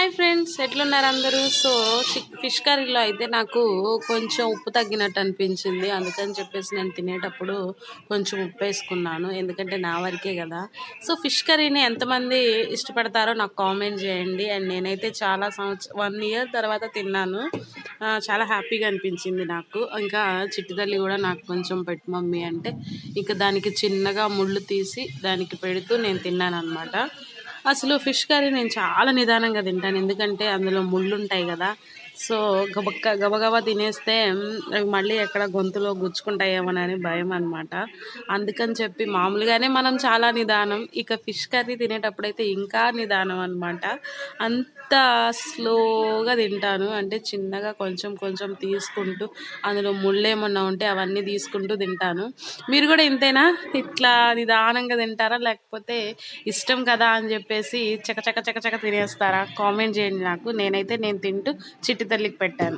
Hi friends, ఎట్లున్నారు అందరూ? So fish కర్రీలో అయితే నాకు కొంచెం ఉప్పు తగ్గినట్టు అనిపించింది. అందుకని చెప్పేసి నేను తినేటప్పుడు కొంచెం ఉప్పు వేసుకున్నాను, ఎందుకంటే నా వరకే కదా. సో ఫిష్ కర్రీని ఎంతమంది ఇష్టపడతారో నాకు కామెంట్ చేయండి. అండ్ నేనైతే చాలా 1 ఇయర్ తర్వాత తిన్నాను. చాలా హ్యాపీగా అనిపించింది నాకు. ఇంకా చిట్టి తల్లి కూడా నాకు కొంచెం పెట్టు మమ్మీ అంటే ఇంకా దానికి చిన్నగా ముళ్ళు తీసి దానికి పెడుతూ నేను తిన్నాను అనమాట. అసలు ఫిష్ కర్రీ నేను చాలా నిదానంగా తింటాను, ఎందుకంటే అందులో ముళ్ళు ఉంటాయి కదా. సో గబగబా తినేస్తే అవి మళ్ళీ ఎక్కడ గొంతులో గుచ్చుకుంటాయేమోనని భయం అనమాట. అందుకని చెప్పి మామూలుగానే మనం చాలా నిదానం, ఇక ఫిష్ కర్రీ తినేటప్పుడైతే ఇంకా నిదానం అనమాట. అంత స్లోగా తింటాను, అంటే చిన్నగా కొంచెం కొంచెం తీసుకుంటూ అందులో ముళ్ళు ఏమన్నా ఉంటే అవన్నీ తీసుకుంటూ తింటాను. మీరు కూడా ఇంతేనా? ఇట్లా నిదానంగా తింటారా, లేకపోతే ఇష్టం కదా అని చెప్పేసి చక చక చక చక తినేస్తారా? కామెంట్ చేయండి నాకు. నేను తింటూ చిట్టి తల్లికి పెట్టాను.